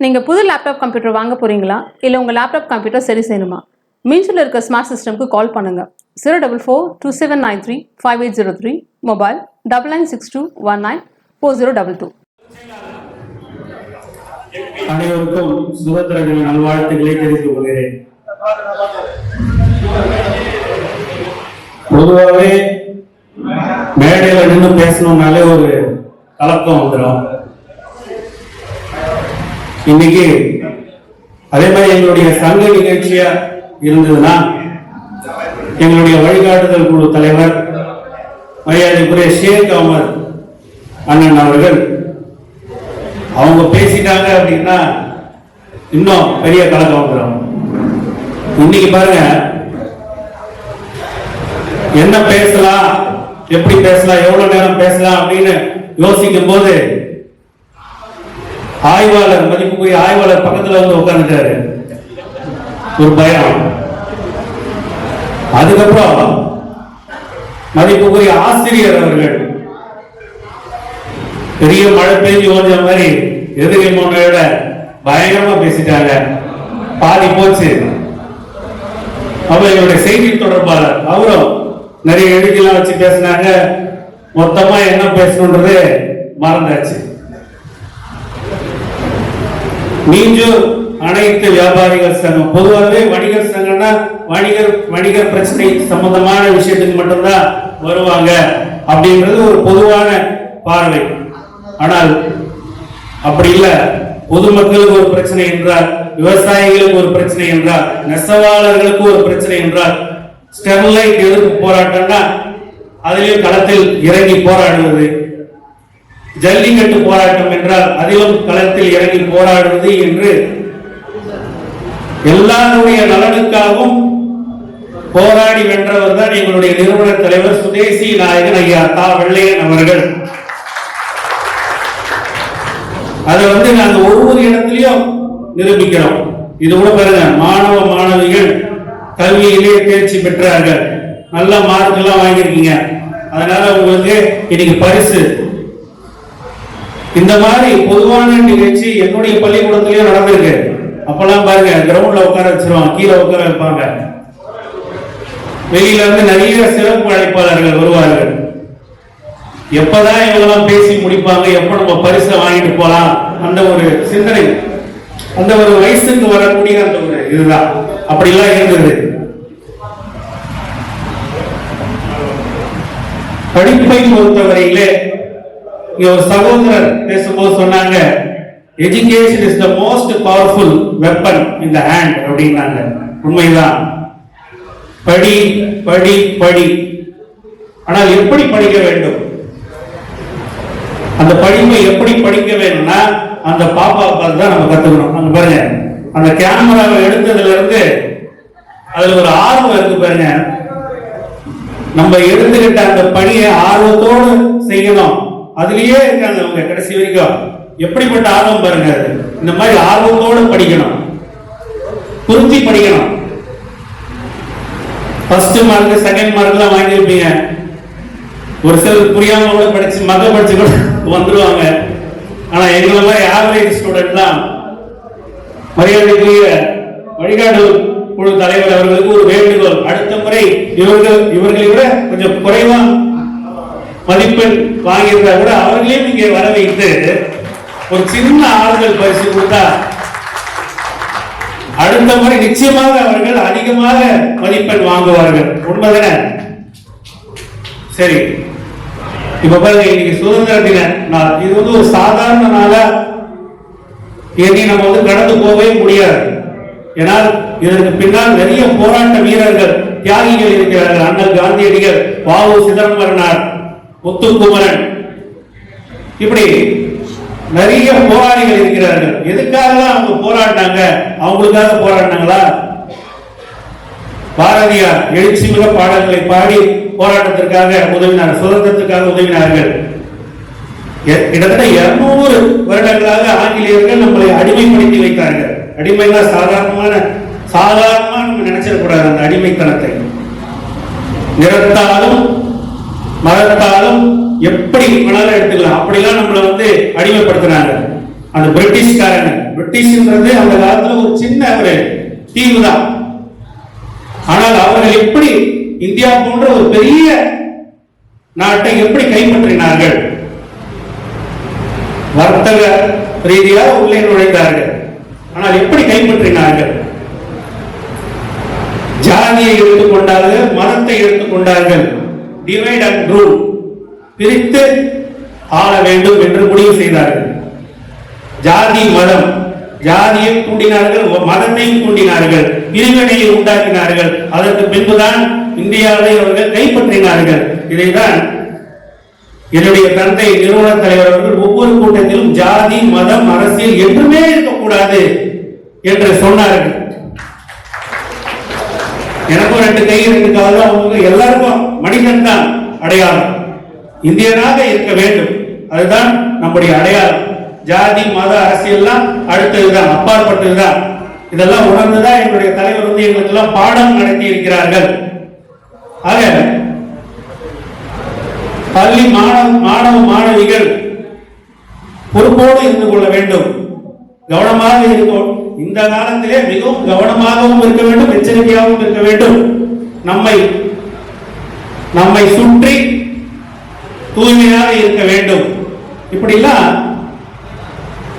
நீங்கள் புது laptop computer வாங்க போகிறீங்களா இல்லை உங்கள் லேப்டாப் கம்ப்யூட்டர் சரி செய்யணுமா? மீன்ஸில் இருக்க ஸ்மார்ட் சிஸ்டம்க்கு கால் பண்ணுங்கள். 04427935803, மொபைல் 9962194022. அனைவருக்கும் சுதந்திர தின நல்வாழ்த்துக்களை தெரிவித்துக் கொள்கிறேன். பொதுவாகவே மேடையில் நின்று பேசணும்னாலே ஒரு கலக்கம் வந்துடும். இன்னைக்கு அதே மாதிரி எங்களுடைய சங்க நிகழ்ச்சியா இருந்ததுன்னா எங்களுடைய வழிகாட்டுதல் குழு தலைவர் மரியாதைக்குரிய ஷேக் அஹமத் அண்ணன் அவர்கள் அவங்க பேசிட்டாங்க அப்படின்னா இன்னும் பெரிய கலக்கம் வந்துடும். இன்னைக்கு பாருங்க, என்ன பேசலாம், எப்படி பேசலாம், எவ்வளவு நேரம் பேசலாம் அப்படின்னு யோசிக்கும் போது ஆய்வாளர், மதிப்புக்குரிய ஆய்வாளர் பக்கத்துல வந்து உட்கார்ந்துட்டாரு. ஒரு பயம். அதுக்கப்புறம் மதிப்புக்குரிய ஆசிரியர் அவர்கள் பெரிய மழை பெய்ஞ்சு ஓஞ்ச மாதிரி எதிரி மோனையோட பயங்கரமா பேசிட்டாங்க. பாதி போச்சு. அவங்களுடைய செய்தி தொடர்பாளர் அவரும் நிறைய எழுதிலாம் வச்சு பேசினாங்க. மொத்தமா என்ன பேசணுன்றது மறந்தாச்சு. மீஞ்சூர் அனைத்து வியாபாரிகள் சங்கம், பொதுவாகவே வணிகர் சங்கம்னா வணிகர் பிரச்சனை சம்பந்தமான விஷயத்துக்கு மட்டும்தான் வருவாங்க அப்படின்றது ஒரு பொதுவான பார்வை. ஆனால் அப்படி இல்லை. பொதுமக்களுக்கு ஒரு பிரச்சனை என்றால், விவசாயிகளுக்கு ஒரு பிரச்சனை என்றால், நெசவாளர்களுக்கு ஒரு பிரச்சனை என்றால், ஸ்டெர்லைட் எதிர்ப்பு போராட்டம்னா அதிலும் களத்தில் இறங்கி போராடுவது, ஜல்லிக்கட்டு போராட்டம் என்றால் அதிலும் களத்தில் இறங்கி போராடுவது என்று எல்லாருடைய நலனுக்காகவும் போராடி வென்றவர் தான் எங்களுடைய நிறுவன தலைவர் சுதேசி நாயகன் ஐயா தா வெள்ளையன் அவர்கள். அதை நாங்க ஒவ்வொரு இடத்திலையும் நிரூபிக்கிறோம். இது கூட பாருங்க, மாணவ மாணவிகள் கல்வியிலே தேர்ச்சி பெற்றார்கள், நல்ல மார்க் எல்லாம் வாங்கியிருக்கீங்க. அதனால உங்களுக்கு இன்னைக்கு பரிசு. இந்த மாதிரி பொதுவான நிகழ்ச்சி என்னுடைய பள்ளிக்கூடத்திலேயே நடந்திருக்கு. அப்பெல்லாம் பாருங்க, கிரவுண்ட்ல உட்கார வச்சிருவாங்க, கீழே உட்கார வைப்பாங்க. வெளியில நிறைய சிறப்பு அழைப்பாளர்கள் வருவார்கள். எப்பதான் இவங்கெல்லாம் பேசி முடிப்பாங்க, எப்ப நம்ம பரிசை வாங்கிட்டு போலாம், அந்த ஒரு சிந்தனை, அந்த ஒரு வயசுக்கு வரக்கூடிய அந்த ஒரு இதுதான். அப்படிலாம் இருந்தது. படிப்பை பொறுத்தவரையிலே ஒரு சகோதரர் பேசும்போது சொன்னாங்க, education is the most powerful weapon in the hand அப்படின்னாங்க. உண்மைதான். படி படி படி. ஆனால் எப்படி படிக்க வேண்டும்? அந்த படிப்பை எப்படி படிக்க வேணும்னா அந்த பாப்பா பார்த்து தான் நம்ம கத்துக்கணும். அங்க பாருங்க, அந்த கேமராவை எடுத்ததுல இருந்து அதுல ஒரு ஆர்வம் இருக்கு பாருங்க. நம்ம எடுத்துக்கிட்ட அந்த பணியை ஆர்வத்தோடு செய்யணும். அதுலயே இருக்காங்க அவங்க கடைசி வரைக்கும். எப்படிப்பட்ட ஆர்வம் பாருங்க. இந்த மாதிரி ஆர்வத்தோடு படிக்கணும், புரிஞ்சு படிக்கணும். ஃபர்ஸ்ட் மார்க் செகண்ட் மார்க் எல்லாம் வாங்கியிருப்பீங்க. ஒரு சிலர் புரியாம கூட படிச்சு மக படிச்சு கூட வந்துருவாங்க. ஆனா எங்களை மாதிரி ஆவரேஜ் ஸ்டூடெண்ட்லாம் மரியாதைக்குரிய வழிகாட்டு குழு தலைவர் அவர்களுக்கு ஒரு வேண்டுகோள். அடுத்த முறை இவர்களை விட கொஞ்சம் குறைவா மதிப்பெண் வாங்கியிருந்தா கூட அவர்களையும் இங்கே வர வைத்து ஒரு சின்ன ஆறுதல் பரிசு கொடுத்தா அடுத்த முறை நிச்சயமாக அவர்கள் அதிகமாக மதிப்பெண் வாங்குவார்கள். உண்மைதானே? சரி, இப்ப பாருங்க, இன்னைக்கு சுதந்திர தின நாள். இது ஒரு சாதாரண நாளா இனி நம்ம கடந்து போகவே முடியாது. ஏனால் இதற்கு பின்னால் நிறைய போராட்ட வீரர்கள், தியாகிகள் இருக்கிறார்கள். அண்ணல் காந்தியடிகள், வ.உ. சிதம்பரனார், முத்துக்குமரன், இப்படி நிறைய போராளிகள் இருக்கிறார்கள். எதுக்காக அவங்க போராட்டாங்க? அவங்களுக்காக போராடினாங்களா? பாரதியார் எழுச்சி மிக பாடல்களை பாடி போராட்டத்திற்காக உதவினார், சுதந்திரத்திற்காக உதவினார்கள். கிட்டத்தட்ட 200 வருடங்களாக ஆங்கிலேயர்கள் நம்மளை அடிமைப்படுத்தி வைத்தார்கள். அடிமைனா சாதாரணமா நம்ம நினைச்சிடக்கூடாது. அந்த அடிமைத்தனத்தை நிறத்தாலும் மதத்தாலும் எப்படி வேணாலும் எடுத்துக்கலாம், அப்படிலாம் நம்மளை அடிமைப்படுத்தினாங்க. அந்த பிரிட்டிஷ்காரங்க. பிரிட்டிஷ்ன்றது அந்த காலத்துல ஒரு சின்ன ஒரு தீவு தான். ஆனால் அவர்கள் எப்படி இந்தியா போன்ற ஒரு பெரிய நாட்டை எப்படி கைப்பற்றினார்கள்? வர்த்தக ரீதியாக உள்ளே நுழைந்தார்கள். ஆனால் எப்படி கைப்பற்றினார்கள்? ஜாதியை எடுத்துக்கொண்டார்கள், மதத்தை எடுத்துக்கொண்டார்கள். டிவைட் அண்ட் ரூல், பிரித்து ஆள வேண்டும் என்று முடிவு செய்தார்கள். ஜாதி மதம், ஜாதியை தூண்டினார்கள், மதத்தையும் தூண்டினார்கள், பிரிவினையை உண்டாக்கினார்கள். அதற்கு பின்புதான் இந்தியாவை அவர்கள் கைப்பற்றினார்கள். இதைதான் என்னுடைய தந்தை நிறுவன தலைவர் அவர்கள் ஒவ்வொரு கூட்டத்திலும் ஜாதி மதம் அரசியல் என்றுமே இருக்கக்கூடாது என்று சொன்னார்கள். எனக்கும் 2 கை 2 கால், அவங்க எல்லாருக்கும் மனிதன் தான் அடையாளம். இந்தியனாக இருக்க வேண்டும், அதுதான் நம்முடைய அடையாளம். ஜாதி மத அரசியல்லாம் அடுத்ததுதான், அப்பாற்பட்டதுதான். இதெல்லாம் உணர்ந்துதான் என்னுடைய தலைவர் வந்து எங்களுக்கு எல்லாம் பாடம் நடத்தி இருக்கிறார்கள். ஆக பள்ளி மாணவ மாணவிகள் பொறுப்போடு இருந்து கொள்ள வேண்டும், கவனமாக இருக்கும். இந்த காலத்திலே மிகவும் கவனமாகவும் இருக்க வேண்டும், எச்சரிக்கையாகவும் இருக்க வேண்டும். நம்மை சுற்றி தூய்மையாக இருக்க வேண்டும். இப்படிலாம்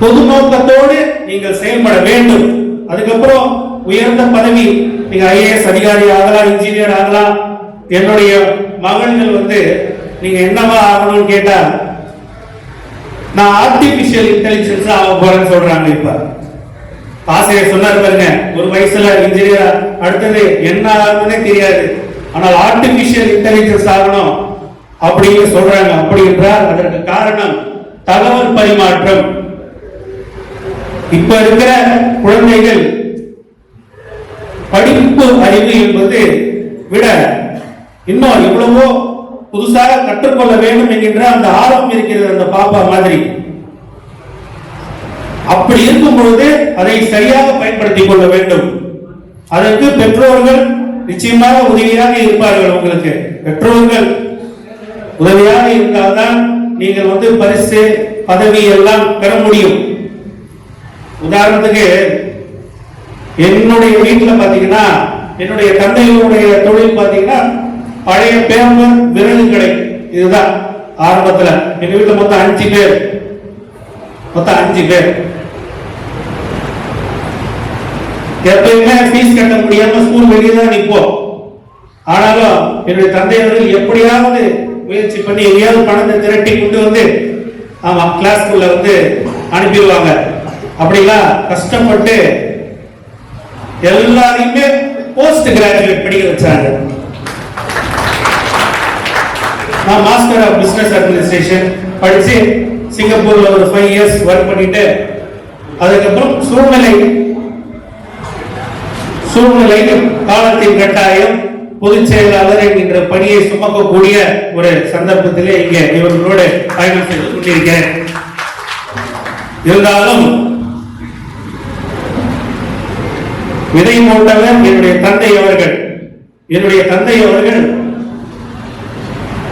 பொது நோக்கத்தோடு நீங்கள் செயல்பட வேண்டும். அதுக்கப்புறம் உயர்ந்த பதவி, நீங்க ஐஏஎஸ் அதிகாரி ஆகலாம், இன்ஜினியர் ஆகலாம். என்னுடைய மகன்கள் வந்து நீங்க என்னவா ஆகணும்னு கேட்டா, நான் ஆர்டிபிஷியல் இன்டெலிஜென்ஸ் ஆக போறேன்னு சொல்றாங்க. இப்ப ஆசிரியர் சொன்னார் பாருங்க, ஒரு வயசுல இன்ஜினியர், அடுத்தது என்ன ஆகுதுன்னே தெரியாது, ஆனால் ஆர்டிபிஷியல் இன்டெலிஜென்ஸ் ஆகணும் அப்படின்னு சொல்றாங்க. அப்படி என்றால் அதற்கு காரணம் தகவல் பரிமாற்றம். இப்ப இருக்கிற குழந்தைகள் படிப்பு அறிவு என்பது விட இன்னும் எவ்வளவோ புதுசாக கற்றுக்கொள்ள வேண்டும் என்கின்ற அந்த ஆர்வம் இருக்கிறது, அந்த பாப்பா மாதிரி. அப்படி இருக்கும் பொழுது அதை சரியாக பயன்படுத்திக் கொள்ள வேண்டும். அதற்கு பெற்றோர்கள் நிச்சயமாக உதவியாக இருப்பார்கள். உங்களுக்கு பெற்றோர்கள் உதவியாக இருந்தால்தான் நீங்கள் வந்து பரிசு பதவி எல்லாம் பெற முடியும். உதாரணத்துக்கு என்னுடைய வீட்டில் பாத்தீங்கன்னா, என்னுடைய தந்தையுடைய தொழில் பாத்தீங்கன்னா பழைய பேப்பர் விறகு கடை. இதுதான் ஆரம்பத்துல. எங்க வீட்டுல மொத்தம் 5 பேர். எப்பயுமே ஃபீஸ் கட்ட முடியாம ஸ்கூல் வெளியே தான் நிற்போம். ஆனாலும் என்னுடைய தந்தையவர்கள் எப்படியாவது முயற்சி பண்ணி எங்கேயாவது பணத்தை திரட்டி கொண்டு வந்து ஆமா கிளாஸ்க்குள்ள வந்து அனுப்பிடுவாங்க. அப்படிலாம் கஷ்டப்பட்டு எல்லாரையுமே போஸ்ட் கிராஜுவேட் படிக்க வச்சாங்க. நான் மாஸ்டர் ஆஃப் பிசினஸ் அட்மினிஸ்ட்ரேஷன் படிச்சு சிங்கப்பூர்ல ஒரு 5 இயர்ஸ் ஒர்க் பண்ணிட்டு, அதுக்கப்புறம் சூழ்நிலை காலத்தின் கட்டாயம் பொதுச் செயலாளர் என்கின்ற பணியை சுமக்கக்கூடிய ஒரு சந்தர்ப்பத்திலே இங்கே இவர்களோடு பயணம் செய்து கொண்டிருக்கிறேன். இருந்தாலும் விதை போட்டவர் என்னுடைய தந்தை அவர்கள்.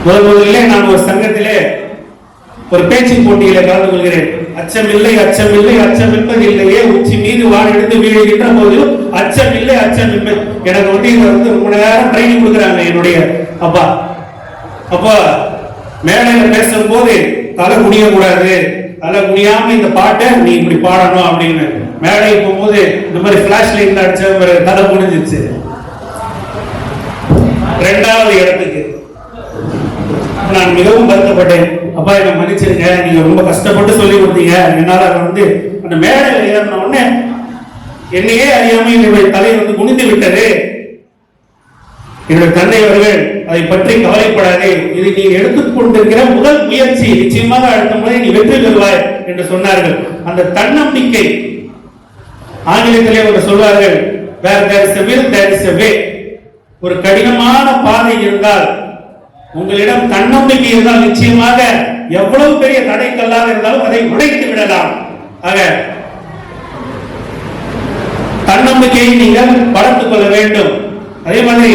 முதலிலே நான் ஒரு சங்கத்திலே ஒரு பேச்சு போட்டியில கலந்து கொள்கிறேன். அச்சமில்லை என்பதில்லையே, உச்சி மீது வான் எடுத்து வீழுகின்ற போதிலும் அச்சமில்லை. எனக்கு வந்து இதை வந்து ரொம்ப நேரம் ட்ரைனிங் கொடுக்குறாங்க என்னுடைய அப்பா. அப்பா மேடையில பேசும்போது தலை குனியக்கூடாது, தலை குனியாம இந்த பாட்டை நீ இப்படி பாடணும் அப்படின்னு. மேடை போகும்போது இந்த மாதிரி பிளாஷ் லைட்ல அடிச்ச தலை குனிஞ்சிச்சு. 2வது இடத்துக்கு நான் மிகவும் வருத்தப்பட்டேன். அப்பா என்ன மன்னிச்சிருங்க, நீங்க ரொம்ப கஷ்டப்பட்டு சொல்லி கொடுத்தீங்க. என்னால வந்து அந்த மேடையில் ஏறின உடனே என்னையே அறியாம என்னுடைய தலை வந்து குனிந்து விட்டது. என்னுடைய தந்தை அவர்கள் அதை பற்றி கவலைப்படாதே, இது நீ எடுத்துக்கொண்டிருக்கிற முதல் முயற்சி, நிச்சயமாக அடுத்த முறை நீ வெற்றி பெறுவாய் என்று சொன்னார்கள். அந்த தன்னம்பிக்கை, ஆங்கிலத்திலே ஒரு சொல்வார்கள், where there is a will there is a way. ஒரு கடினமான பாதை இருந்தால், உங்களிடம் தன்னம்பிக்கை இருந்தால் நிச்சயமாக எவ்வளவு பெரிய தடைக்கல்லாக இருந்தாலும் அதை உடைத்து விடலாம். ஆக தன்னம்பிக்கையை நீங்கள் வளர்த்துக் கொள்ள வேண்டும். அதே மாதிரி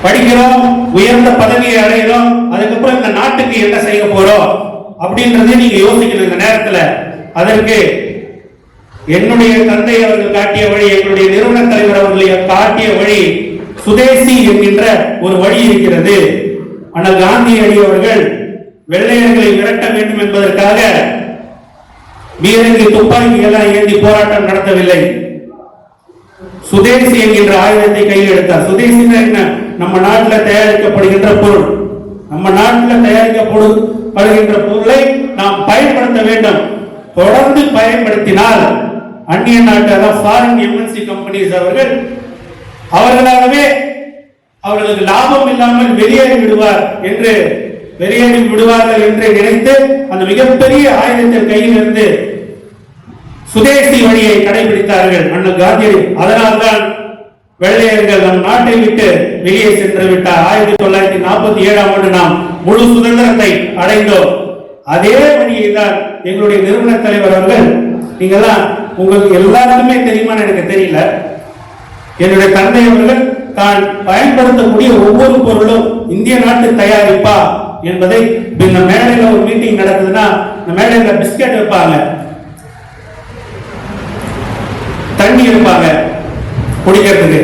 படிக்கிறோம், உயர்ந்த பதவியை அடைகிறோம், அதுக்கப்புறம் இந்த நாட்டுக்கு என்ன செய்ய போறோம், அப்படின்றதை நீங்க யோசிக்கணும் இந்த நேரத்துல. அதற்கு என்னுடைய தந்தை அவர்கள் காட்டிய வழி, எங்களுடைய நிறுவன தலைவர் அவர்கள் காட்டிய வழி சுதேசி என்கின்ற ஒரு வழி இருக்கிறது. ஆனால் காந்தியடி அவர்கள் வெள்ளையர்களை விரட்ட வேண்டும் என்பதற்காக பீரங்கி துப்பாக்கியெல்லாம் ஏந்தி போராட்டம் நடத்தவில்லை. சுதேசி என்கின்ற ஆயுதத்தை கையில் எடுத்தார். சுதேசினா என்ன? நம்ம நாட்டில் தயாரிக்கப்படுகின்ற பொருள். நம்ம நாட்டில் தயாரிக்கப்படுகின்ற பொருளை நாம் பயன்படுத்த வேண்டும். தொடர்ந்து பயன்படுத்தினால் அந்நிய நாட்டு ஃபாரின் எம்என்சி கம்பெனிஸ் அவர்களாகவே அவர்களுக்கு லாபம் இல்லாமல் வெளியேறி விடுவார்கள் என்று நினைத்து அந்த மிகப்பெரிய ஆயுதத்தின் கையில் இருந்து சுதேசி வழியை கடைபிடித்தார்கள் அண்ணல் காந்தியடி. அதனால்தான் வெள்ளையர்கள் நம் நாட்டை விட்டு வெளியே சென்று விட்டார். 1947ஆம் ஆண்டு நாம் முழு சுதந்திரத்தை அடைந்தோம். அதே வழியை தான் எங்களுடைய நிறுவன தலைவர் அவர்கள், நீங்கெல்லாம் உங்களுக்கு எல்லாருக்குமே தெரியுமான்னு எனக்கு தெரியல, என்னுடைய தந்தை அவர்கள் தான் பயன்படுத்தக்கூடிய ஒவ்வொரு பொருளும் இந்திய நாட்டு தயாரிப்பா என்பதை, இந்த மேடையில் ஒரு மீட்டிங் நடக்குதுன்னா இந்த மேடையில் பிஸ்கட் வைப்பாங்க, தண்ணி இருப்பாங்க குடிக்கிறதுக்கு,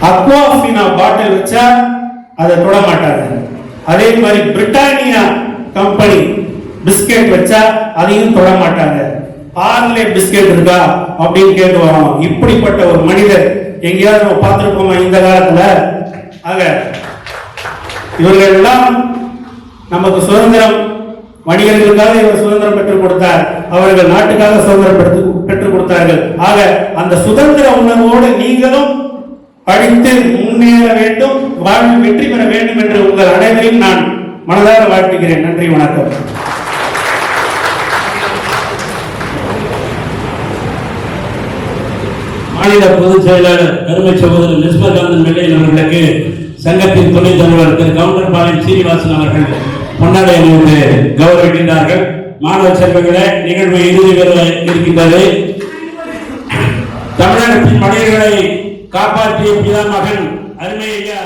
அக்வாஃபினா பாட்டில் வச்சா அதை தொட மாட்டாங்க. அதே மாதிரி பிரிட்டானியா கம்பெனி பிஸ்கெட் வச்சா அதையும் தொட மாட்டாங்க. பார்லே பிஸ்கெட் இருக்கா அப்படின்னு கேட்டு வரோம். இப்படிப்பட்ட ஒரு மனிதர் எங்கேயாவது நம்ம பார்த்திருப்போமா இந்த காலத்துல? ஆக இவர்கள் எல்லாம் நமக்கு சுதந்திரம், வணிகர்களுக்காக இவர் சுதந்திரம் பெற்றுக் கொடுத்தார், அவர்கள் நாட்டுக்காக சுதந்திரம் பெற்றுக் கொடுத்தார்கள். ஆக அந்த சுதந்திர உணர்வோடு நீங்களும் படித்து முன்னேற வேண்டும், வாழ்வில் வெற்றி பெற வேண்டும் என்று உங்கள் அனைவரையும் நான் மனதார வாழ்த்துகிறேன். நன்றி, வணக்கம். மாநில பொதுச் செயலாளர் அருமை சகோதரர் நிஸ்மகாந்தன் வெள்ளையன் அவர்களுக்கு சங்கத்தின் துணைத் தலைவர் திரு கவுண்டர்பாளையம் சீனிவாசன் அவர்கள் பொன்னாடை அணிவித்து கௌரவிக்கின்றார்கள். மாணவ செல்வங்களே, நிகழ்வு இறுதி பெற இருக்கின்றது. தமிழகத்தின் மனிதர்களை காப்பாற்றிய பிதா மகன் அருமை ஐயா